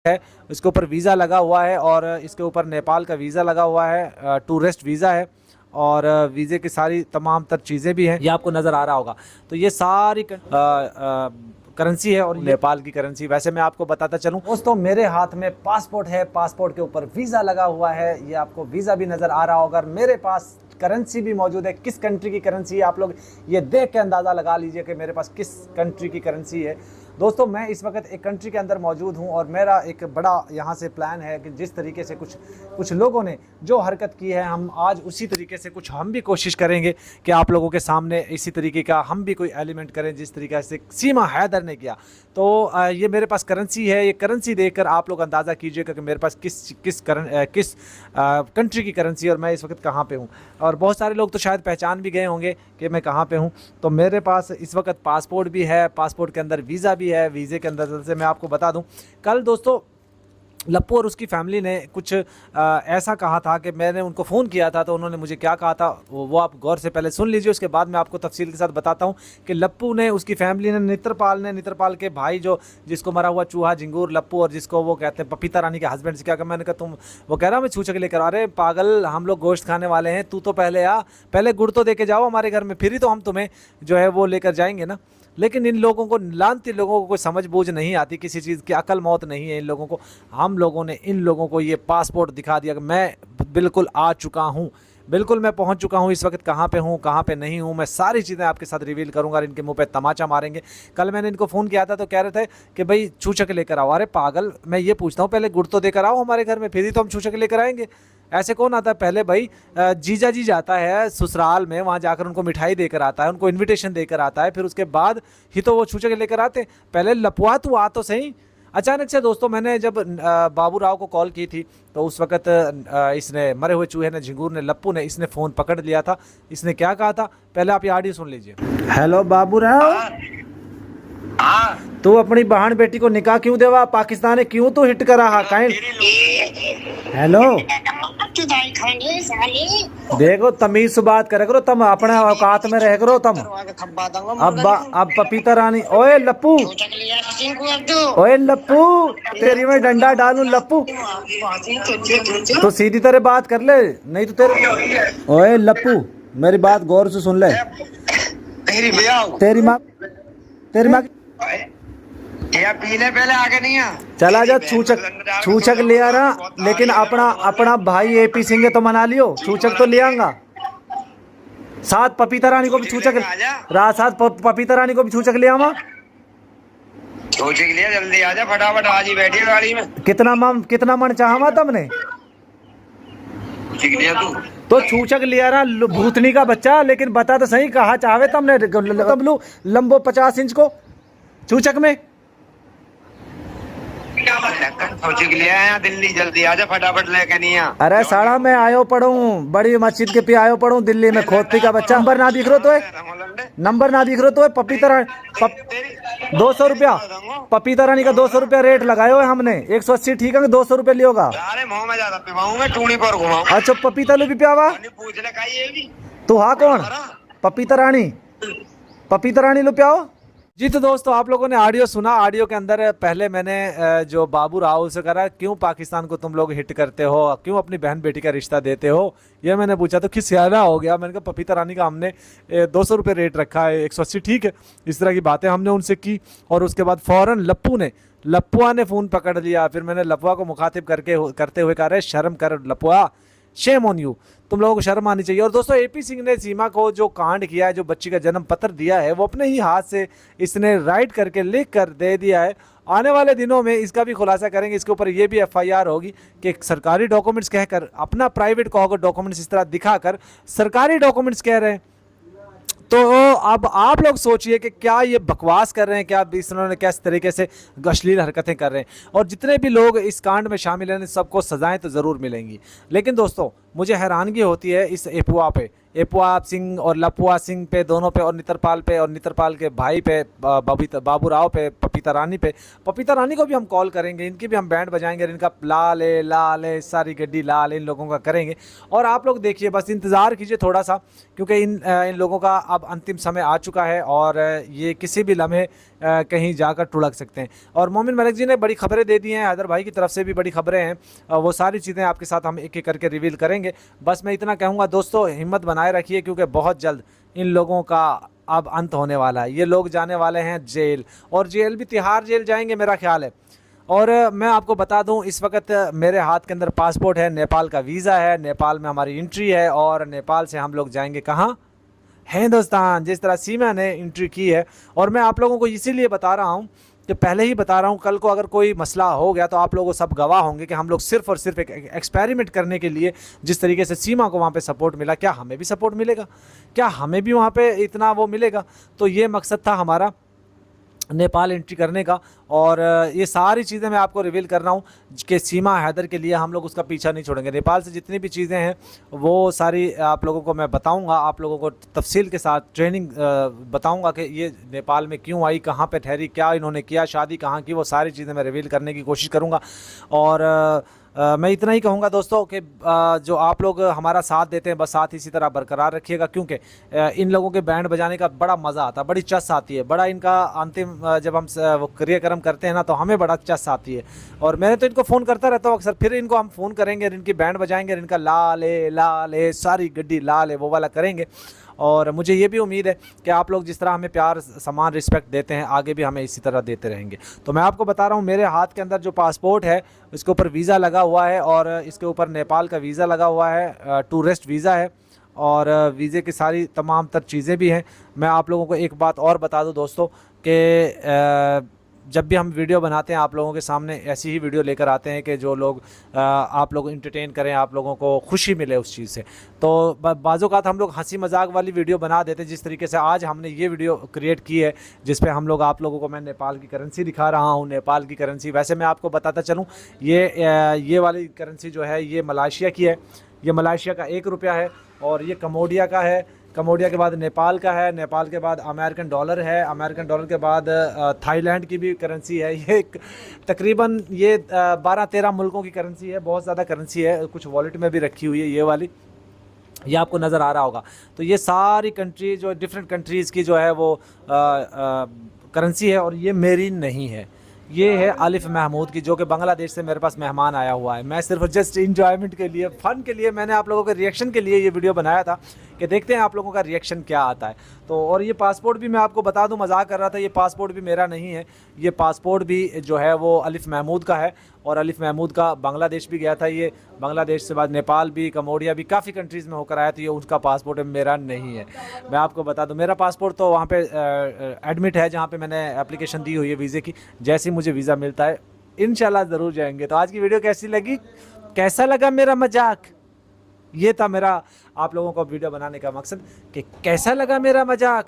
है, इसके ऊपर वीज़ा लगा हुआ है और इसके ऊपर नेपाल का वीज़ा लगा हुआ है, टूरिस्ट वीज़ा है और वीज़े की सारी तमाम तर चीज़ें भी हैं, ये आपको नज़र आ रहा होगा। तो ये सारी करेंसी है और नेपाल की करेंसी। वैसे मैं आपको बताता चलूँ दोस्तों, मेरे हाथ में पासपोर्ट है, पासपोर्ट के ऊपर वीज़ा लगा हुआ है, ये आपको वीज़ा भी नज़र आ रहा होगा और मेरे पास करेंसी भी मौजूद है। किस कंट्री की करेंसी है आप लोग ये देख के अंदाज़ा लगा लीजिए कि मेरे पास किस कंट्री की करेंसी है। दोस्तों मैं इस वक्त एक कंट्री के अंदर मौजूद हूं और मेरा एक बड़ा यहाँ से प्लान है कि जिस तरीके से कुछ लोगों ने जो हरकत की है, हम आज उसी तरीके से कुछ हम भी कोशिश करेंगे कि आप लोगों के सामने इसी तरीके का हम भी कोई एलिमेंट करें जिस तरीके से सीमा हैदर ने किया। तो ये मेरे पास करेंसी है, ये करेंसी देखकर आप लोग अंदाज़ा कीजिएगा कि मेरे पास किस कंट्री की करेंसी और मैं इस वक्त कहाँ पे हूँ। और बहुत सारे लोग तो शायद पहचान भी गए होंगे कि मैं कहाँ पे हूँ। तो मेरे पास इस वक्त पासपोर्ट भी है, पासपोर्ट के अंदर वीज़ा भी है। वीज़े के अंदर से मैं आपको बता दूं, कल दोस्तों लप्पू और उसकी फैमिली ने कुछ ऐसा कहा था कि मैंने उनको फ़ोन किया था, तो उन्होंने मुझे क्या कहा था वो आप गौर से पहले सुन लीजिए, उसके बाद मैं आपको तफसील के साथ बताता हूं कि लप्पू ने, उसकी फैमिली ने, नित्रपाल के भाई जो जिसको मरा हुआ चूहा झिंगूर लप्पू और जिसको वो कहते हैं पपीता रानी के हस्बैंड से क्या कहा। मैंने कहा तुम, वो कह रहा मैं छूछक लेकर, अरे पागल हम लोग गोश्त खाने वाले हैं, तू तो पहले पहले गुड़ तो दे के जाओ हमारे घर में, फिर ही तो हम तुम्हें जो है वो लेकर जाएंगे ना। लेकिन इन लोगों को, लानती लोगों को कोई समझ बूझ नहीं आती, किसी चीज़ की अकल मौत नहीं है इन लोगों को। हम लोगों ने इन लोगों को ये पासपोर्ट दिखा दिया कि मैं बिल्कुल आ चुका हूँ, बिल्कुल मैं पहुँच चुका हूँ, इस वक्त कहाँ पे हूँ कहाँ पे नहीं हूँ, मैं सारी चीज़ें आपके साथ रिवील करूँगा और इनके मुंह पे तमाचा मारेंगे। कल मैंने इनको फ़ोन किया था तो कह रहे थे कि भाई छूछक लेकर आओ। अरे पागल, मैं ये पूछता हूँ पहले गुड़ तो देकर आओ हमारे घर में, फिर ही तो हम छूछक लेकर आएंगे। ऐसे कौन आता है? पहले भाई जीजा जी जाता है ससुराल में, वहाँ जाकर उनको मिठाई देकर आता है, उनको इनविटेशन देकर आता है, फिर उसके बाद ही तो वो छूछक लेकर आते। पहले लपुआ तू आ तो सही। अचानक से दोस्तों मैंने जब बाबू राव को कॉल की थी तो उस वक्त इसने, मरे हुए चूहे ने, झिंगूर ने, लप्पू ने, इसने फ़ोन पकड़ लिया था। इसने क्या कहा था पहले आप ये ऑडियो सुन लीजिए। हेलो बाबू राव, तू अपनी बहन बेटी को निकाह क्यों देवा? पाकिस्तान ने क्यों तू हिट करा हा? हेलो देखो, तमीज से बात करे करो, तुम अपने औकात में रह करो तुम। अब पपीता रानी, ओए लप्पू, ओए लप्पू, तेरी में डंडा डालूं लप्पू, तो सीधी तरह बात कर ले, नहीं तो तेरे। ओए लप्पू मेरी बात गौर से सुन ले, तेरी माँ या पीने पहले आगे नहीं आ। चला जा, छूछक ले आ रहा, लेकिन अपना भाई एपी सिंह तो मना लियो, छूछक तो ले आऊंगा साथ, पपीता रानी को भी छूछक, साथ पपीता रानी को भी छूछक ले आवा। छूछक लिया, जल्दी आ जा फटाफट, आज ही बैठी गाड़ी में। कितना मन चाहा तुमने? तो छूछक ले आ रहा भूतनी का बच्चा, लेकिन बता तो सही कहा चाहे तुमने तबलू लंबो 50 इंच को छूछक में। दिल्ली जल्दी आजा फटाफट लेके नहीं आ। अरे साड़ा मैं आयो पढ़ूं, बड़ी मस्जिद के पे आयो पढ़ूं दिल्ली में, खोती का बच्चा। नंबर ना दिख रहा तो पपीता रानी 200 रुपया, पपीता रानी का 200 रुपया रेट लगायो है हमने, 180 ठीक है, 200 रुपया लियोगा। अरे मुंह में ज्यादा पिवाऊं मैं, टूणी पर घुमाऊं। अच्छा पपीता लो भी प्यावा, पूछ ले का ये भी तू हाँ कौन? पपीता रानी लो प्याओ जी। तो दोस्तों आप लोगों ने ऑडियो सुना, ऑडियो के अंदर पहले मैंने जो बाबू राहुल से करा, क्यों पाकिस्तान को तुम लोग हिट करते हो, क्यों अपनी बहन बेटी का रिश्ता देते हो, ये मैंने पूछा तो खिसियाना हो गया। मैंने कहा पपीता रानी का हमने 200 रुपये रेट रखा है, 180 ठीक है। इस तरह की बातें हमने उनसे की और उसके बाद फ़ौरन लप्पुआ ने फ़ोन पकड़ लिया। फिर मैंने लप्पुआ को मुखातिब करते हुए कहा, अरे शर्म कर लप्पुआ, शेम ऑन यू, तुम लोगों को शर्म आनी चाहिए। और दोस्तों एपी सिंह ने सीमा को जो कांड किया है, जो बच्ची का जन्म पत्र दिया है, वो अपने ही हाथ से इसने राइट करके लिख कर दे दिया है। आने वाले दिनों में इसका भी खुलासा करेंगे, इसके ऊपर ये भी एफआईआर होगी कि सरकारी डॉक्यूमेंट्स कहकर, अपना प्राइवेट कहोगे डॉक्यूमेंट्स इस तरह दिखाकर सरकारी डॉक्यूमेंट्स कह रहे हैं। तो अब आप लोग सोचिए कि क्या ये बकवास कर रहे हैं, क्या इन्होंने किस तरीके से अश्लील हरकतें कर रहे हैं। और जितने भी लोग इस कांड में शामिल हैं सबको सजाएं तो ज़रूर मिलेंगी। लेकिन दोस्तों मुझे हैरानगी होती है इस एपुआ पे, एपुआ सिंह और लपुआ सिंह पे, दोनों पे, और नितरपाल पे, और नितरपाल के भाई पे, बाबू राव पे, पपीता रानी पे। पपीता रानी को भी हम कॉल करेंगे, इनकी भी हम बैंड बजाएंगे, इनका लाल है सारी गड्डी लाल है, इन लोगों का करेंगे। और आप लोग देखिए, बस इंतज़ार कीजिए थोड़ा सा, क्योंकि इन लोगों का अब अंतिम समय आ चुका है और ये किसी भी लम्हे कहीं जाकर टुढ़क सकते हैं। और मोमिन मलिक जी ने बड़ी खबरें दे दी हैं, हैदर भाई की तरफ से भी बड़ी खबरें हैं, वो सारी चीज़ें आपके साथ हम एक एक करके रिवील करेंगे। बस मैं इतना कहूँगा दोस्तों, हिम्मत बनाए रखिए, क्योंकि बहुत जल्द इन लोगों का अब अंत होने वाला है। ये लोग जाने वाले हैं जेल, और जेल भी तिहाड़ जेल जाएंगे मेरा ख्याल है। और मैं आपको बता दूं, इस वक्त मेरे हाथ के अंदर पासपोर्ट है, नेपाल का वीज़ा है, नेपाल में हमारी एंट्री है, और नेपाल से हम लोग जाएंगे कहाँ? हिंदुस्तान। जिस तरह सीमा ने एंट्री की है। और मैं आप लोगों को इसीलिए बता रहा हूँ कि पहले ही बता रहा हूँ, कल को अगर कोई मसला हो गया तो आप लोगों सब गवाह होंगे कि हम लोग सिर्फ़ और सिर्फ एक एक्सपेरिमेंट करने के लिए, जिस तरीके से सीमा को वहाँ पे सपोर्ट मिला, क्या हमें भी सपोर्ट मिलेगा? क्या हमें भी वहाँ पे इतना वो मिलेगा? तो ये मकसद था हमारा नेपाल एंट्री करने का। और ये सारी चीज़ें मैं आपको रिवील कर रहा हूँ कि सीमा हैदर के लिए हम लोग उसका पीछा नहीं छोड़ेंगे। नेपाल से जितनी भी चीज़ें हैं वो सारी आप लोगों को मैं बताऊँगा, आप लोगों को तफसील के साथ ट्रेनिंग बताऊँगा कि ये नेपाल में क्यों आई, कहाँ पे ठहरी, क्या इन्होंने किया, शादी कहाँ की, वो सारी चीज़ें मैं रिवील करने की कोशिश करूँगा। और मैं इतना ही कहूँगा दोस्तों कि जो आप लोग हमारा साथ देते हैं, बस साथ इसी तरह बरकरार रखिएगा, क्योंकि इन लोगों के बैंड बजाने का बड़ा मज़ा आता है, बड़ी चस आती है, बड़ा इनका अंतिम जब हम वो क्रियाक्रम करते हैं ना, तो हमें बड़ा चस आती है। और मैंने तो इनको फ़ोन करता रहता हूँ अक्सर, फिर इनको हम फ़ोन करेंगे, इनकी बैंड बजाएंगे, इनका लाल है सारी गड्डी लाल है, वो वाला करेंगे। और मुझे ये भी उम्मीद है कि आप लोग जिस तरह हमें प्यार, समान, रिस्पेक्ट देते हैं, आगे भी हमें इसी तरह देते रहेंगे। तो मैं आपको बता रहा हूँ, मेरे हाथ के अंदर जो पासपोर्ट है, इसके ऊपर वीज़ा लगा हुआ है, और इसके ऊपर नेपाल का वीज़ा लगा हुआ है, टूरिस्ट वीज़ा है, और वीज़े की सारी तमाम तर चीज़ें भी हैं। मैं आप लोगों को एक बात और बता दूँ दोस्तों कि जब भी हम वीडियो बनाते हैं, आप लोगों के सामने ऐसी ही वीडियो लेकर आते हैं कि जो लोग आप लोग इंटरटेन करें, आप लोगों को खुशी मिले उस चीज़ से। तो बाज़ोकात हम लोग हंसी मजाक वाली वीडियो बना देते हैं, जिस तरीके से आज हमने ये वीडियो क्रिएट की है, जिस पे हम लोग आप लोगों को, मैं नेपाल की करेंसी दिखा रहा हूँ, नेपाल की करेंसी। वैसे मैं आपको बताता चलूँ, ये वाली करेंसी जो है ये मलेशिया की है, ये मलेशिया का 1 रुपया है, और ये कम्बोडिया का है, कम्बोडिया के बाद नेपाल का है, नेपाल के बाद अमेरिकन डॉलर है, अमेरिकन डॉलर के बाद थाईलैंड की भी करेंसी है। ये तकरीबन ये 12-13 मुल्कों की करेंसी है, बहुत ज़्यादा करेंसी है, कुछ वॉलेट में भी रखी हुई है ये वाली, ये आपको नज़र आ रहा होगा। तो ये सारी कंट्री जो डिफरेंट कंट्रीज़ की जो है वो करेंसी है, और ये मेरी नहीं है, ये है आलिफ महमूद की, जो कि बांग्लादेश से मेरे पास मेहमान आया हुआ है। मैं सिर्फ जस्ट इंजॉयमेंट के लिए, फ़न के लिए, मैंने आप लोगों के रिएक्शन के लिए ये वीडियो बनाया था कि देखते हैं आप लोगों का रिएक्शन क्या आता है। तो और ये पासपोर्ट भी मैं आपको बता दूं, मजाक कर रहा था, ये पासपोर्ट भी मेरा नहीं है, ये पासपोर्ट भी जो है वो आलिफ महमूद का है, और आलिफ महमूद का बांग्लादेश भी गया था, ये बांग्लादेश से बाद नेपाल भी, कम्बोडिया भी, काफ़ी कंट्रीज़ में होकर आया, तो ये उनका पासपोर्ट है, मेरा नहीं है। मैं आपको बता दूं, मेरा पासपोर्ट तो वहाँ पे एडमिट है, जहाँ पे मैंने एप्लीकेशन दी हुई है वीज़े की। जैसे ही मुझे वीज़ा मिलता है इंशाल्लाह ज़रूर जाएंगे। तो आज की वीडियो कैसी लगी, कैसा लगा मेरा मजाक? ये था मेरा आप लोगों को वीडियो बनाने का मकसद कि कैसा लगा मेरा मजाक।